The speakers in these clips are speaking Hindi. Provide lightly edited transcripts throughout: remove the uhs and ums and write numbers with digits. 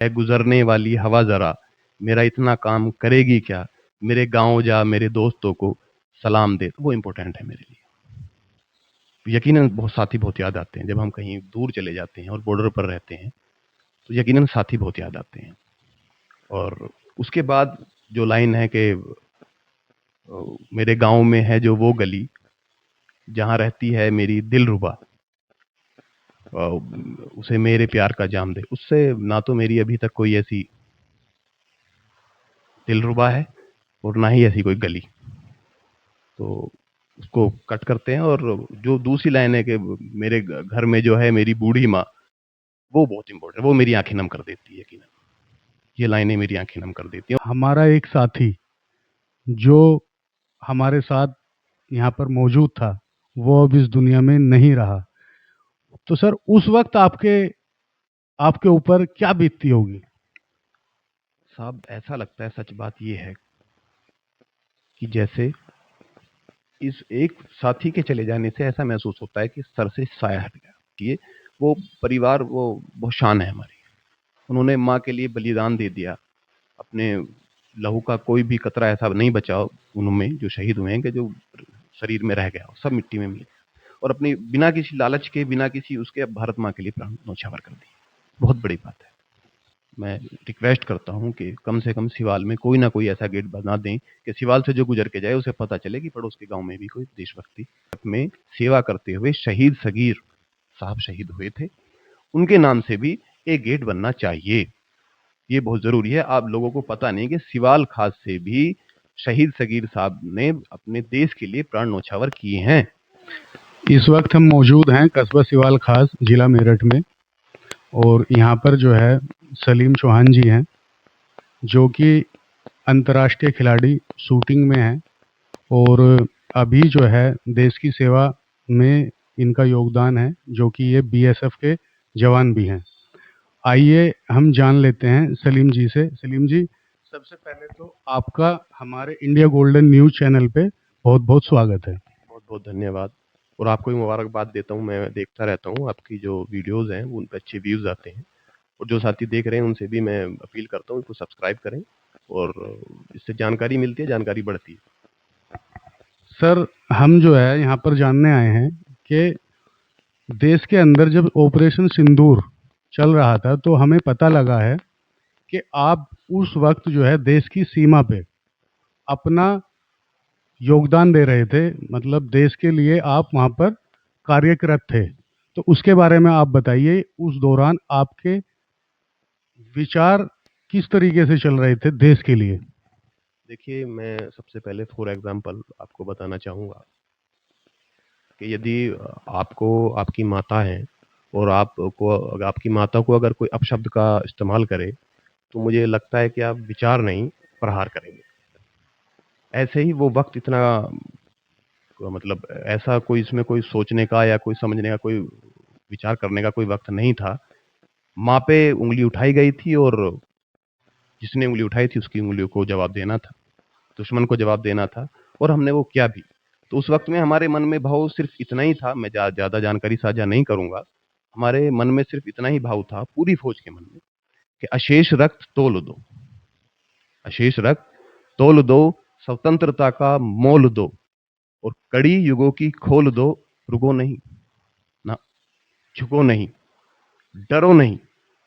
है गुजरने वाली हवा ज़रा, मेरा इतना काम करेगी क्या, मेरे गाँव जा मेरे दोस्तों को सलाम दे, वो इम्पोर्टेंट है मेरे लिए। यकीनन बहुत साथी बहुत याद आते हैं, जब हम कहीं दूर चले जाते हैं और बॉर्डर पर रहते हैं, तो यकीनन साथी बहुत याद आते हैं। और उसके बाद जो लाइन है कि मेरे गाँव में है जो वो गली, जहाँ रहती है मेरी दिलरुबा, उसे मेरे प्यार का जाम दे, उससे ना तो मेरी अभी तक कोई ऐसी दिलरुबा है और ना ही ऐसी कोई गली। तो उसको कट करते हैं, और जो दूसरी लाइन है कि मेरे घर में जो है मेरी बूढ़ी माँ, वो बहुत इम्पोर्टेंट है, वो मेरी आंखें नम कर देती है यकीनन। ये लाइनें मेरी आंखें नम कर देती हैं। हमारा एक साथी जो हमारे साथ यहाँ पर मौजूद था, वो अब इस दुनिया में नहीं रहा। तो सर उस वक्त आपके आपके ऊपर क्या बीतती होगी? साहब ऐसा लगता है, सच बात ये है कि जैसे इस एक साथी के चले जाने से ऐसा महसूस होता है कि सर से साया हट गया। ये वो परिवार, वो शान है हमारी। उन्होंने माँ के लिए बलिदान दे दिया, अपने लहू का कोई भी कतरा ऐसा नहीं बचा उनमें जो शहीद हुए हैं कि जो शरीर में रह गया, सब मिट्टी में मिल गया, और अपनी बिना किसी लालच के, बिना किसी उसके, अब भारत माँ के लिए प्राण न्यौछावर कर दिए। बहुत बड़ी बात है। मैं रिक्वेस्ट करता हूँ कि कम से कम सिवाल में कोई ना कोई ऐसा गेट बना दें कि सिवाल से जो गुजर के जाए उसे पता चले कि पड़ोस के गांव में भी कोई देशभक्ति में सेवा करते हुए शहीद सगीर साहब शहीद हुए थे, उनके नाम से भी एक गेट बनना चाहिए। ये बहुत जरूरी है। आप लोगों को पता नहीं कि सिवाल खास से भी शहीद सगीर साहब ने अपने देश के लिए प्राण न्यौछावर किए हैं। इस वक्त हम मौजूद हैं कस्बा सिवाल खास, जिला मेरठ में, और यहाँ पर जो है सलीम चौहान जी हैं, जो कि अंतर्राष्ट्रीय खिलाड़ी शूटिंग में हैं, और अभी जो है देश की सेवा में इनका योगदान है, जो कि ये बीएसएफ के जवान भी हैं। आइए हम जान लेते हैं सलीम जी से। सलीम जी, सबसे पहले तो आपका हमारे इंडिया गोल्डन न्यूज़ चैनल पे बहुत बहुत स्वागत है। बहुत बहुत धन्यवाद, और आपको भी मुबारकबाद देता हूँ। मैं देखता रहता हूँ आपकी जो वीडियोज़ हैं, उन पे अच्छे व्यूज़ आते हैं, और जो साथी देख रहे हैं उनसे भी मैं अपील करता हूँ, इसको सब्सक्राइब करें, और इससे जानकारी मिलती है, जानकारी बढ़ती है। सर हम जो है यहाँ पर जानने आए हैं कि देश के अंदर जब ऑपरेशन सिंदूर चल रहा था, तो हमें पता लगा है कि आप उस वक्त जो है देश की सीमा पे अपना योगदान दे रहे थे, मतलब देश के लिए आप वहाँ पर कार्यरत थे। तो उसके बारे में आप बताइए, उस दौरान आपके विचार किस तरीके से चल रहे थे देश के लिए? देखिए, मैं सबसे पहले फॉर एग्जांपल आपको बताना चाहूँगा कि यदि आपको आपकी माता है, और आपको अगर आपकी माता को अगर कोई अपशब्द का इस्तेमाल करे, तो मुझे लगता है कि आप विचार नहीं, प्रहार करेंगे। ऐसे ही वो वक्त इतना, मतलब ऐसा कोई इसमें कोई सोचने का या कोई समझने का, कोई विचार करने का कोई वक्त नहीं था। माँ पे उंगली उठाई गई थी, और जिसने उंगली उठाई थी उसकी उंगलियों को जवाब देना था, दुश्मन को जवाब देना था, और हमने वो किया भी। तो उस वक्त में हमारे मन में भाव सिर्फ इतना ही था, मैं ज़्यादा जानकारी साझा नहीं करूंगा। हमारे मन में सिर्फ इतना ही भाव था, पूरी फौज के मन में, कि अशेष रक्त तोल दो, अशेष रक्त तोल दो, स्वतंत्रता का मोल दो, और कड़ी युगों की खोल दो, रुको नहीं ना, झुको नहीं, डरो नहीं,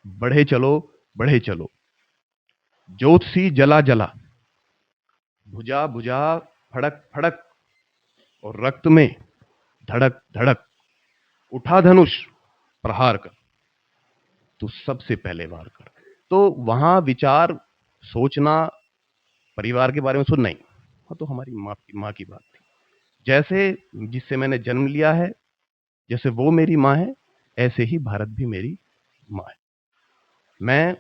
बढ़े चलो, बढ़े चलो, जोत सी जला जला, भुजा भुजा, फड़क फड़क, और रक्त में धड़क धड़क, उठा धनुष, प्रहार कर, तू सबसे पहले वार कर। तो वहां विचार, सोचना, परिवार के बारे में सोचना नहीं, हाँ, तो हमारी माँ की बात थी। जैसे जिससे मैंने जन्म लिया है, जैसे वो मेरी माँ है, ऐसे ही भारत भी मेरी माँ है। मैं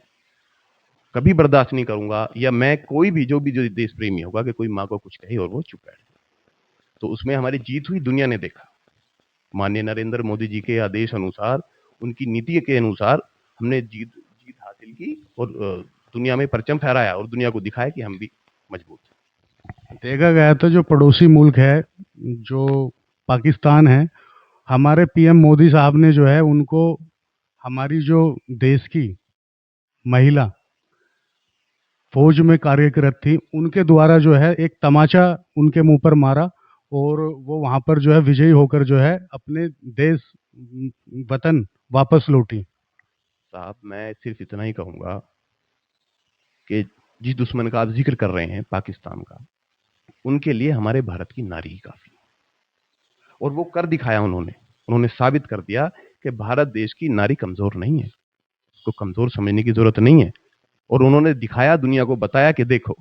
कभी बर्दाश्त नहीं करूंगा, या मैं कोई भी जो देश प्रेमी होगा, कि कोई माँ को कुछ कहे और वो चुप बैठ जाए। तो उसमें हमारी जीत हुई, दुनिया ने देखा। माननीय नरेंद्र मोदी जी के आदेश अनुसार, उनकी नीति के अनुसार हमने जीत जीत हासिल की, और दुनिया में परचम फहराया, और दुनिया को दिखाया कि हम भी मजबूत हैं। देखा गया तो जो पड़ोसी मुल्क है, जो पाकिस्तान है, हमारे पीएम मोदी साहब ने जो है उनको हमारी जो देश की महिला फौज में कार्यरत थी, उनके द्वारा जो है एक तमाचा उनके मुंह पर मारा और वो वहां पर जो है विजयी होकर जो है अपने देश वतन वापस लौटी। साहब मैं सिर्फ इतना ही कहूंगा कि जिस दुश्मन का आप जिक्र कर रहे हैं पाकिस्तान का, उनके लिए हमारे भारत की नारी ही काफी है। और वो कर दिखाया उन्होंने। उन्होंने साबित कर दिया कि भारत देश की नारी कमजोर नहीं है, उसको कमजोर समझने की जरूरत नहीं है। और उन्होंने दिखाया, दुनिया को बताया कि देखो।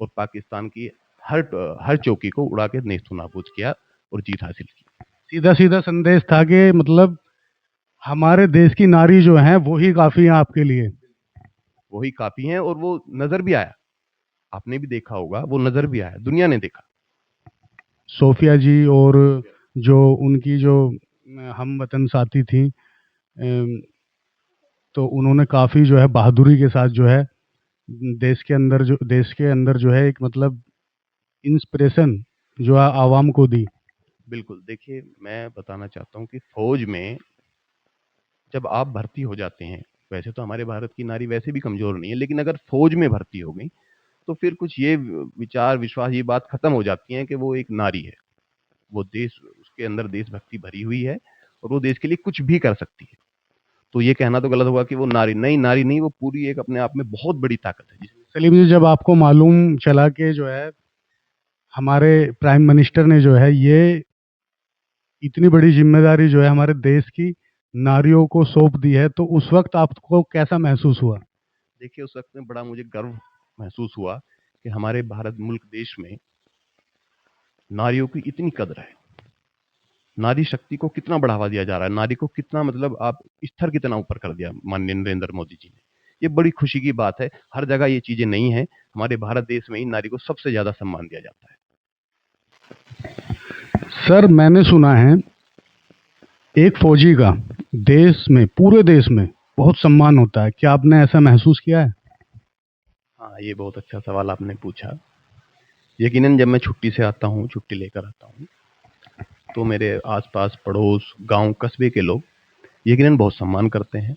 और पाकिस्तान की हर हर चौकी को उड़ा के नेस्तु नाबूद किया और जीत हासिल की। सीधा सीधा संदेश था कि मतलब हमारे देश की नारी जो है वो ही काफी है आपके लिए। वही काफी है और वो नजर भी आया। आपने भी देखा होगा, वो नजर भी आया, दुनिया ने देखा। सोफिया जी और जो उनकी जो हम वतन साथी थी, तो उन्होंने काफी जो है बहादुरी के साथ जो है देश के अंदर जो है एक मतलब इंस्पिरेशन जो है आवाम को दी। बिल्कुल। देखिए, मैं बताना चाहता हूँ कि फौज में जब आप भर्ती हो जाते हैं, वैसे तो हमारे भारत की नारी वैसे भी कमजोर नहीं है, लेकिन अगर फौज में भर्ती हो गई तो फिर कुछ ये विचार विश्वास, ये बात खत्म हो जाती है कि वो एक नारी है। वो देश, उसके अंदर देशभक्ति भरी हुई है और वो देश के लिए कुछ भी कर सकती है। तो ये कहना तो गलत होगा कि वो नारी नहीं, नारी नहीं, वो पूरी एक अपने आप में बहुत बड़ी ताकत है। सलीम जी, जब आपको मालूम चला कि जो है हमारे प्राइम मिनिस्टर ने जो है ये इतनी बड़ी जिम्मेदारी जो है हमारे देश की नारियों को सौंप दी है, तो उस वक्त आपको कैसा महसूस हुआ? देखिए, उस वक्त में बड़ा मुझे गर्व महसूस हुआ कि हमारे भारत मुल्क देश में नारियों की इतनी कदर है। नारी शक्ति को कितना बढ़ावा दिया जा रहा है, नारी को कितना, मतलब आप स्तर कितना ऊपर कर दिया माननीय नरेंद्र मोदी जी ने। ये बड़ी खुशी की बात है। हर जगह ये चीजें नहीं है। हमारे भारत देश में ही नारी को सबसे ज्यादा सम्मान दिया जाता है। सर, मैंने सुना है एक फौजी का देश में, पूरे देश में बहुत सम्मान होता है, क्या आपने ऐसा महसूस किया है? हाँ, ये बहुत अच्छा सवाल आपने पूछा। यकीनन जब मैं छुट्टी से आता हूँ, छुट्टी लेकर आता हूँ, तो मेरे आसपास पड़ोस, गांव, कस्बे के लोग यकीनन बहुत सम्मान करते हैं।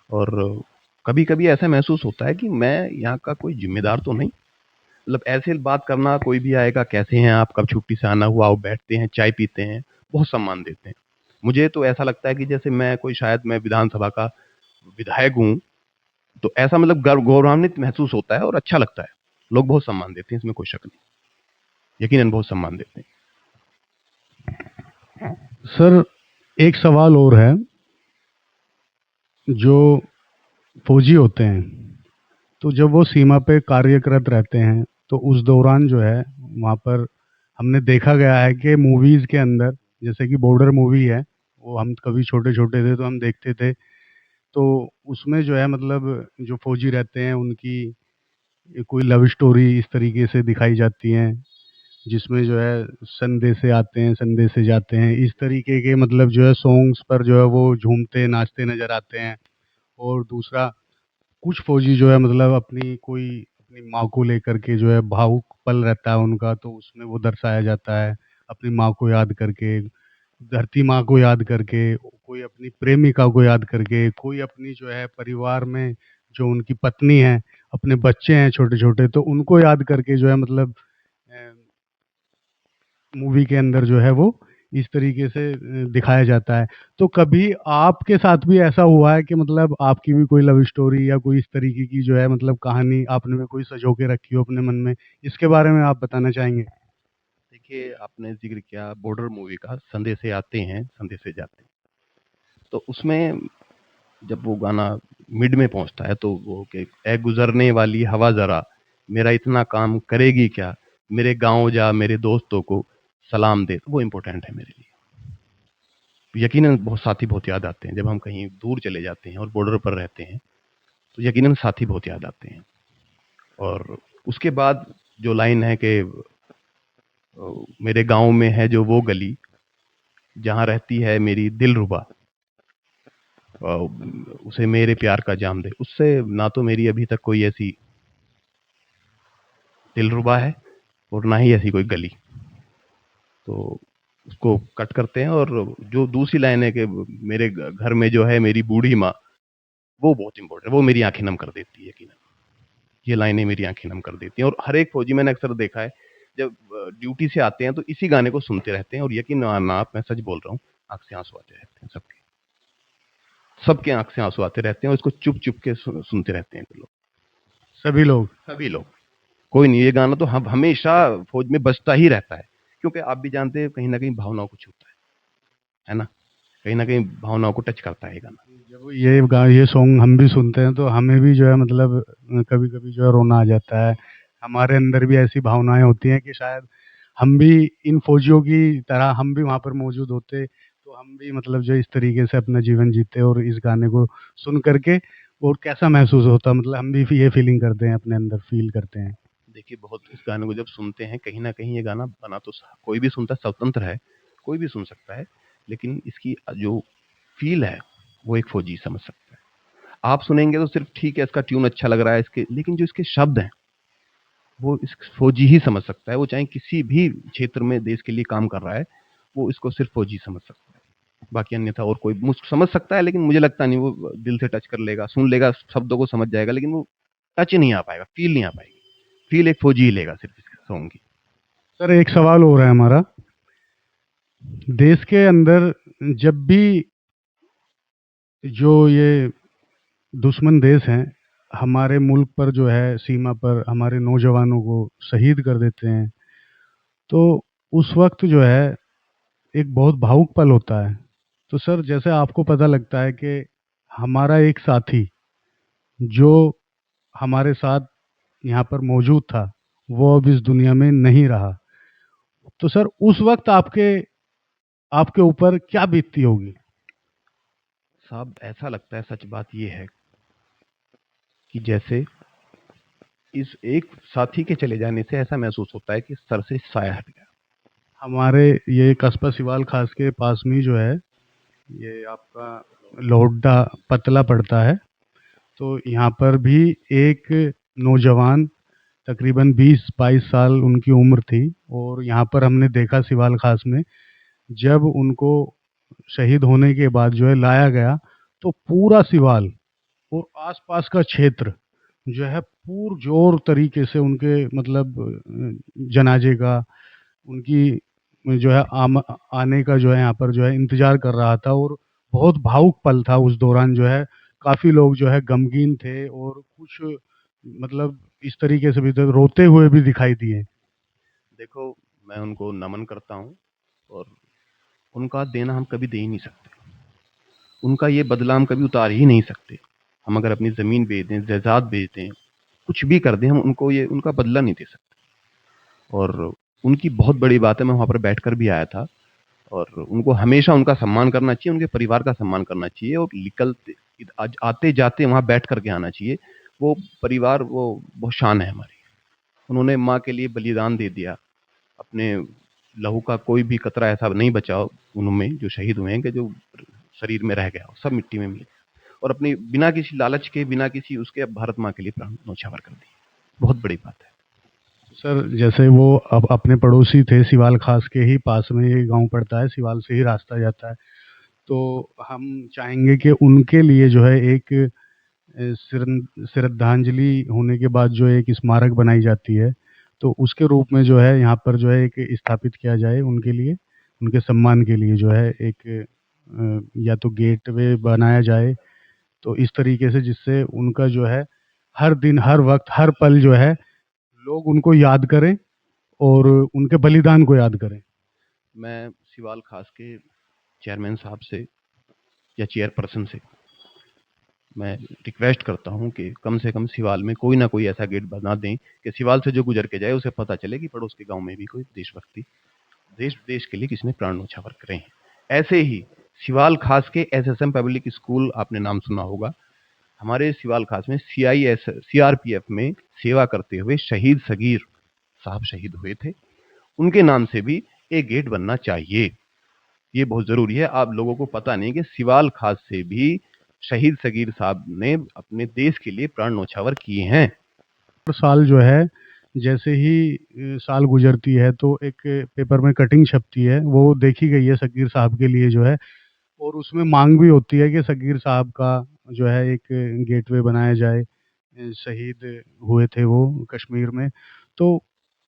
और कभी कभी ऐसा महसूस होता है कि मैं यहाँ का कोई जिम्मेदार तो नहीं। मतलब ऐसे बात करना, कोई भी आएगा, कैसे हैं आप, कब छुट्टी से आना हुआ, वो बैठते हैं, चाय पीते हैं, बहुत सम्मान देते हैं। मुझे तो ऐसा लगता है कि जैसे मैं कोई, शायद मैं विधानसभा का विधायक हूँ। तो ऐसा मतलब गर्व, गौरवान्वित महसूस होता है और अच्छा लगता है। लोग बहुत सम्मान देते हैं, इसमें कोई शक नहीं। यकीनन बहुत सम्मान देते हैं। सर, एक सवाल और है। जो फौजी होते हैं, तो जब वो सीमा पे कार्यरत रहते हैं, तो उस दौरान जो है वहाँ पर हमने देखा गया है कि मूवीज़ के अंदर, जैसे कि बॉर्डर मूवी है, वो हम कभी छोटे छोटे थे तो हम देखते थे। तो उसमें जो है मतलब जो फौजी रहते हैं उनकी कोई लव स्टोरी इस तरीके से दिखाई जाती हैं, जिसमें जो है संदेशे आते हैं, संदेशे जाते हैं, इस तरीके के मतलब जो है सॉन्ग्स पर जो है वो झूमते नाचते नज़र आते हैं। और दूसरा, कुछ फौजी जो है मतलब अपनी माँ को लेकर के जो है भावुक पल रहता है उनका, तो उसमें वो दर्शाया जाता है अपनी माँ को याद करके, धरती माँ को याद करके, कोई अपनी प्रेमिका को याद करके, कोई अपनी जो है परिवार में जो उनकी पत्नी है, अपने बच्चे हैं छोटे छोटे, तो उनको याद करके जो है मतलब मूवी के अंदर जो है वो इस तरीके से दिखाया जाता है। तो कभी आपके साथ भी ऐसा हुआ है कि मतलब आपकी भी कोई लव स्टोरी या कोई इस तरीके की जो है मतलब कहानी आपने भी कोई सजो के रखी हो अपने मन में? इसके बारे में आप बताना चाहेंगे? देखिए, आपने जिक्र किया बॉर्डर मूवी का, संदेशे आते हैं, संदेशे जाते हैं। तो उसमें जब वो गाना मिड में पहुंचता है, तो वो कि ए गुजरने वाली हवा जरा, मेरा इतना काम करेगी क्या, मेरे गांव जा, मेरे दोस्तों को सलाम दे, तो वो इम्पोर्टेंट है मेरे लिए। यकीनन बहुत साथी बहुत याद आते हैं। जब हम कहीं दूर चले जाते हैं और बॉर्डर पर रहते हैं, तो यकीनन साथी बहुत याद आते हैं। और उसके बाद जो लाइन है कि मेरे गांव में है जो वो गली, जहाँ रहती है मेरी दिलरुबा, उसे मेरे प्यार का जाम दे, उससे ना तो मेरी अभी तक कोई ऐसी दिलरुबा है और ना ही ऐसी कोई गली। तो उसको कट करते हैं। और जो दूसरी लाइन है कि मेरे घर में जो है मेरी बूढ़ी माँ, वो बहुत इंपॉर्टेंट है, वो मेरी आंखें नम कर देती है यकीनन। ये लाइनें मेरी आंखें नम कर देती हैं। और हर एक फौजी मैंने अक्सर देखा है, जब ड्यूटी से आते हैं तो इसी गाने को सुनते रहते हैं, और यकीन मानना आप, मैं सच बोल रहा हूँ, आंख से आंसू आते रहते हैं सबके, सबके आंख से आंसू आते रहते हैं, और इसको चुप चुप के सुनते रहते हैं लोग, सभी लोग। सभी लोग। कोई नहीं, ये गाना तो हम हमेशा फौज में बजता ही रहता है, क्योंकि आप भी जानते हैं कहीं ना कहीं भावनाओं को छूता है ना, कहीं ना कहीं भावनाओं को टच करता है ये गाना। जब ये सॉन्ग हम भी सुनते हैं तो हमें भी जो है मतलब कभी-कभी जो है रोना आ जाता है। हमारे अंदर भी ऐसी भावनाएँ होती हैं कि शायद हम भी इन फ़ौजियों की तरह हम भी वहाँ पर मौजूद होते, तो हम भी मतलब जो इस तरीके से अपना जीवन जीते और इस गाने को सुन कर के और कैसा महसूस होता मतलब हम भी ये फ़ीलिंग करते हैं अपने अंदर फ़ील करते हैं। देखिए, बहुत इस गाने को जब सुनते हैं, कहीं न कहीं ये गाना बना तो कोई भी सुनता है, स्वतंत्र है, कोई भी सुन सकता है, लेकिन इसकी जो फ़ील है, वो एक फ़ौजी समझ सकता है। आप सुनेंगे तो सिर्फ़ ठीक है, इसका ट्यून अच्छा लग रहा है इसके, लेकिन जो इसके शब्द हैं, वो इस फ़ौजी ही समझ सकता है। वो चाहे किसी भी क्षेत्र में देश के लिए काम कर रहा है, वो इसको सिर्फ़ फ़ौजी समझ सकता है। बाकी अन्यथा और कोई समझ सकता है, लेकिन मुझे लगता नहीं वो दिल से टच कर लेगा, सुन लेगा, शब्दों को समझ जाएगा, लेकिन वो टच नहीं आ पाएगा, फ़ील नहीं आ पाएगी। फ़ील एक फ़ौजी ही लेगा सिर्फ़ इस सॉन्ग की। सर एक सवाल और है हमारा, देश के अंदर जब भी जो ये दुश्मन देश हैं, हमारे मुल्क पर जो है सीमा पर हमारे नौजवानों को शहीद कर देते हैं, तो उस वक़्त जो है एक बहुत भावुक पल होता है। तो सर जैसे आपको पता लगता है कि हमारा एक साथी जो हमारे साथ यहाँ पर मौजूद था, वो अब इस दुनिया में नहीं रहा। तो सर उस वक़्त आपके आपके ऊपर क्या बीतती होगी? साहब, ऐसा लगता है, सच बात ये है कि जैसे इस एक साथी के चले जाने से ऐसा महसूस होता है कि सर से साया हट गया। हमारे ये कस्बा सिवाल खास के पास में ही जो है, ये आपका लोहड्डा पतला पड़ता है। तो यहाँ पर भी एक नौजवान तकरीबन 20-22 साल उनकी उम्र थी और यहाँ पर हमने देखा सिवाल खास में जब उनको शहीद होने के बाद जो है लाया गया, तो पूरा सिवाल और आसपास का क्षेत्र जो है पुरजोर तरीके से उनके मतलब जनाजे का, उनकी जो है आने का जो है यहाँ पर जो है इंतज़ार कर रहा था और बहुत भावुक पल था उस दौरान जो है, काफ़ी लोग जो है गमगीन थे और कुछ मतलब इस तरीके से भी तो रोते हुए भी दिखाई दिए। देखो, मैं उनको नमन करता हूँ, और उनका देना हम कभी दे ही नहीं सकते। उनका ये बदला हम कभी उतार ही नहीं सकते। हम अगर अपनी ज़मीन बेच दें, जायदाद बेच दें, कुछ भी कर दें, हम उनको ये उनका बदला नहीं दे सकते। और उनकी बहुत बड़ी बात है, मैं वहाँ पर बैठकर भी आया था, और उनको हमेशा उनका सम्मान करना चाहिए, उनके परिवार का सम्मान करना चाहिए, और निकलते आज आते-जाते वहाँ बैठ कर के आना चाहिए। वो परिवार, वो शान है हमारी। उन्होंने माँ के लिए बलिदान दे दिया। अपने लहू का कोई भी कतरा ऐसा नहीं बचा उनमें, जो शहीद हुए हैं, कि जो शरीर में रह गया हो, सब मिट्टी में मिल गया। और अपनी बिना किसी लालच के, बिना किसी उसके, अब भारत माँ के लिए प्राण न्यौछावर कर दिए। बहुत बड़ी बात है। सर जैसे वो अब अपने पड़ोसी थे, सिवाल खास के ही पास में ये गाँव पड़ता है, सिवाल से ही रास्ता जाता है। तो हम चाहेंगे कि उनके लिए जो है एक श्रद्धांजलि होने के बाद जो एक स्मारक बनाई जाती है, तो उसके रूप में जो है यहाँ पर जो है एक स्थापित किया जाए उनके लिए, उनके सम्मान के लिए जो है एक या तो गेटवे बनाया जाए, तो इस तरीके से जिससे उनका जो है हर दिन, हर वक़्त, हर पल जो है लोग उनको याद करें और उनके बलिदान को याद करें। मैं सिवाल खास के चेयरमैन साहब या चेयरपर्सन से मैं रिक्वेस्ट करता हूँ कि कम से कम सिवाल में कोई ना कोई ऐसा गेट बना दें कि सिवाल से जो गुजर के जाए उसे पता चले कि पड़ोस के गांव में भी कोई देशभक्ति, देश के लिए किसी ने प्राण न्यौछावर करे हैं। ऐसे ही सिवाल खास के एसएसएम पब्लिक स्कूल, आपने नाम सुना होगा, हमारे सिवाल खास में सीआरपीएफ में सेवा करते हुए शहीद सगीर साहब शहीद हुए थे। उनके नाम से भी एक गेट बनना चाहिए। ये बहुत ज़रूरी है। आप लोगों को पता नहीं कि सिवाल खास से भी शहीद सगीर साहब ने अपने देश के लिए प्राण न्यौछावर किए हैं। हर साल जो है जैसे ही साल गुजरती है तो एक पेपर में कटिंग छपती है, वो देखी गई है सगीर साहब के लिए जो है और उसमें मांग भी होती है कि सगीर साहब का जो है एक गेटवे बनाया जाए। शहीद हुए थे वो कश्मीर में, तो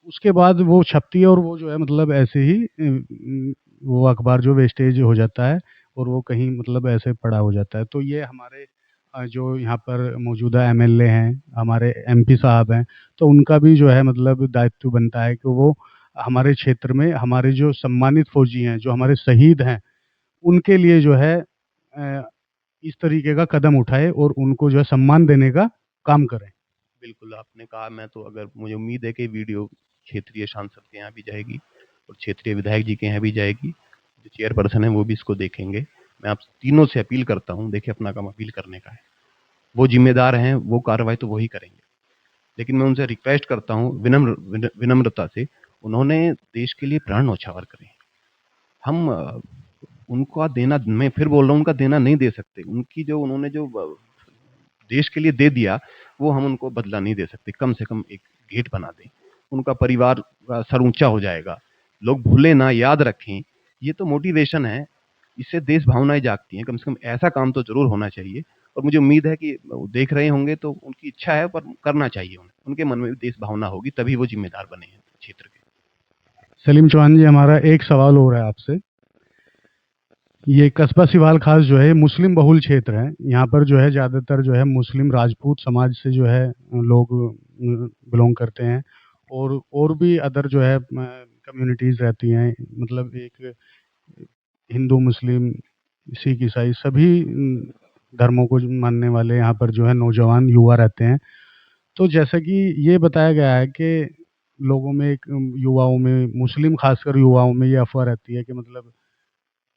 उसके बाद वो छपती है और वो जो है मतलब ऐसे ही वो अखबार जो वेस्टेज हो जाता है और वो कहीं मतलब ऐसे पड़ा हो जाता है। तो ये हमारे जो यहाँ पर मौजूदा एमएलए हैं, हमारे एमपी साहब हैं, तो उनका भी जो है मतलब दायित्व बनता है कि वो हमारे क्षेत्र में हमारे जो सम्मानित फौजी हैं, जो हमारे शहीद हैं, उनके लिए जो है इस तरीके का कदम उठाए और उनको जो है सम्मान देने का काम करें। बिल्कुल, आपने कहा। मैं तो अगर मुझे उम्मीद है कि वीडियो क्षेत्रीय सांसद के यहाँ भी जाएगी और क्षेत्रीय विधायक जी के यहाँ भी जाएगी। जो चेयरपर्सन है वो भी इसको देखेंगे। मैं आप तीनों से अपील करता हूँ, देखिए अपना काम अपील करने का है। वो ज़िम्मेदार हैं, वो कार्रवाई तो वही करेंगे। लेकिन मैं उनसे रिक्वेस्ट करता हूँ विनम्रता से, उन्होंने देश के लिए प्राण न्यौछावर करे। हम उनका देना, मैं फिर बोल रहा हूँ, उनका देना नहीं दे सकते। उनकी जो उन्होंने जो देश के लिए दे दिया, वो हम उनको बदला नहीं दे सकते। कम से कम एक गेट बना दें, उनका परिवार का सर ऊंचा हो जाएगा। लोग भूले ना, याद रखें। ये तो मोटिवेशन है, इससे देश भावनाएं जागती हैं। कम से कम ऐसा काम तो जरूर होना चाहिए। और मुझे उम्मीद है कि वो देख रहे होंगे, तो उनकी इच्छा है, पर करना चाहिए उन्हें। उनके मन में भी देश भावना होगी, तभी वो जिम्मेदार बने हैं क्षेत्र के। सलीम चौहान जी, हमारा एक सवाल हो रहा है आपसे। ये कस्बा सिवाल खास जो है मुस्लिम बहुल क्षेत्र है। यहाँ पर जो है ज़्यादातर जो है मुस्लिम राजपूत समाज से जो है लोग बिलोंग करते हैं, और भी अदर जो है कम्युनिटीज़ रहती हैं। मतलब एक हिंदू, मुस्लिम, सिख, ईसाई सभी धर्मों को मानने वाले यहाँ पर जो है नौजवान युवा रहते हैं। तो जैसा कि ये बताया गया है कि लोगों में एक युवाओं में, मुस्लिम खासकर युवाओं में ये अफवाह रहती है कि मतलब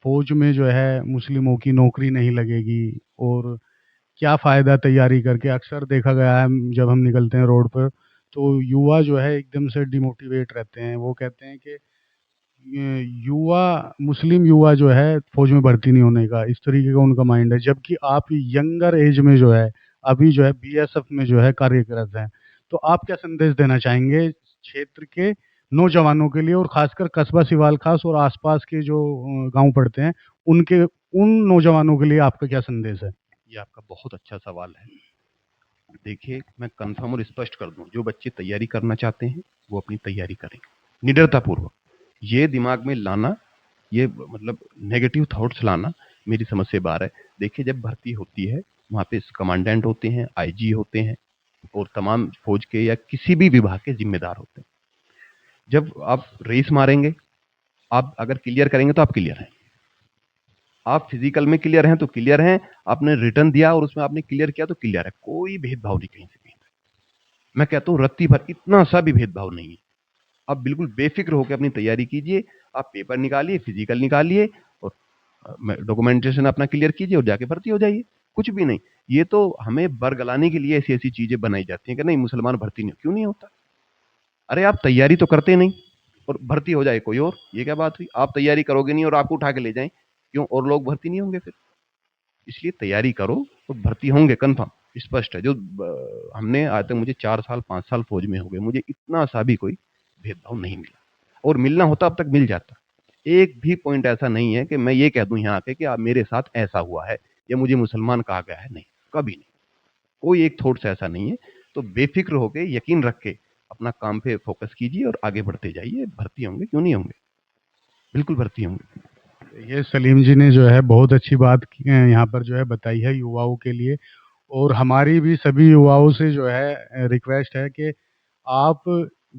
फौज में जो है मुस्लिमों की नौकरी नहीं लगेगी, और क्या फ़ायदा तैयारी करके। अक्सर देखा गया है जब हम निकलते हैं रोड पर, तो युवा जो है एकदम से डिमोटिवेट रहते हैं। वो कहते हैं कि ये युवा, मुस्लिम युवा जो है फौज में भर्ती नहीं होने का, इस तरीके का उनका माइंड है। जबकि आप यंगर एज में जो है अभी जो है बीएसएफ में जो है कार्यरत हैं। तो आप क्या संदेश देना चाहेंगे क्षेत्र के नौजवानों के लिए, और खासकर कस्बा सिवाल खास और आसपास के जो गांव पड़ते हैं, उनके उन नौजवानों के लिए आपका क्या संदेश है? ये आपका बहुत अच्छा सवाल है। देखिए, मैं कंफर्म और स्पष्ट कर दूं, जो बच्चे तैयारी करना चाहते हैं वो अपनी तैयारी करें निडरतापूर्वक। ये दिमाग में लाना, ये मतलब नेगेटिव थॉट्स लाना मेरी समझ से बाहर है। देखिए, जब भर्ती होती है, वहाँ पे कमांडेंट होते हैं, आईजी होते हैं, और तमाम फौज के या किसी भी विभाग के जिम्मेदार होते हैं। जब आप रेस मारेंगे, आप अगर क्लियर करेंगे तो आप क्लियर हैं। आप फिजिकल में क्लियर हैं तो क्लियर हैं, आपने रिटर्न दिया और उसमें आपने क्लियर किया तो क्लियर है। कोई भेदभाव नहीं कहीं से कहीं। मैं कहता हूँ रत्ती भर इतना सा भी भेदभाव नहीं है। आप बिल्कुल बेफिक्र होकर अपनी तैयारी कीजिए। आप पेपर निकालिए, फिजिकल निकालिए, और डॉक्यूमेंटेशन अपना क्लियर कीजिए और जाके भर्ती हो जाइए। कुछ भी नहीं। ये तो हमें बरगलाने के लिए ऐसी ऐसी चीजें बनाई जाती हैं कि नहीं मुसलमान भर्ती नहीं, क्यों नहीं होता। अरे आप तैयारी तो करते नहीं और भर्ती हो जाए कोई और, ये क्या बात हुई। आप तैयारी करोगे नहीं और आपको उठा के ले जाएं, क्यों और लोग भर्ती नहीं होंगे फिर। इसलिए तैयारी करो तो भर्ती होंगे कंफर्म, स्पष्ट है। जो हमने आज तक, मुझे 4 साल 5 साल फौज में हो गए, मुझे इतना सा भी कोई भेदभाव नहीं मिला। और मिलना होता अब तक मिल जाता। एक भी पॉइंट ऐसा नहीं है कि मैं ये कह दूं यहाँ आके कि आप मेरे साथ ऐसा हुआ है या मुझे मुसलमान कहा गया है, नहीं, कभी नहीं। कोई एक थॉट्स ऐसा नहीं है। तो बेफिक्र होके, यकीन रख के अपना काम पे फोकस कीजिए और आगे बढ़ते जाइए। भर्ती होंगे, क्यों नहीं होंगे, बिल्कुल भर्ती होंगे। ये सलीम जी ने जो है बहुत अच्छी बात यहाँ पर जो है बताई है युवाओं के लिए। और हमारी भी सभी युवाओं से जो है रिक्वेस्ट है कि आप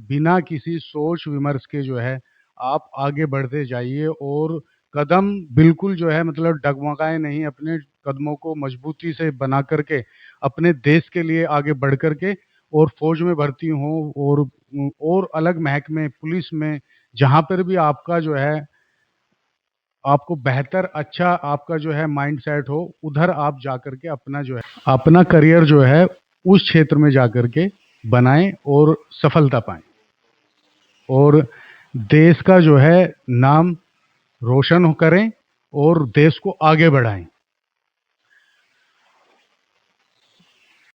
बिना किसी सोच विमर्श के जो है आप आगे बढ़ते जाइए, और कदम बिल्कुल जो है मतलब डगमगाए नहीं, अपने कदमों को मजबूती से बना करके अपने देश के लिए आगे बढ़ करके, और फौज में भर्ती हो, और अलग महकमे पुलिस में, जहाँ पर भी आपका जो है आपको बेहतर अच्छा आपका जो है माइंड सेट हो, उधर आप जाकर के अपना जो है अपना करियर जो है उस क्षेत्र में जाकर के बनाएं और सफलता पाएं, और देश का जो है नाम रोशन करें और देश को आगे बढ़ाएं।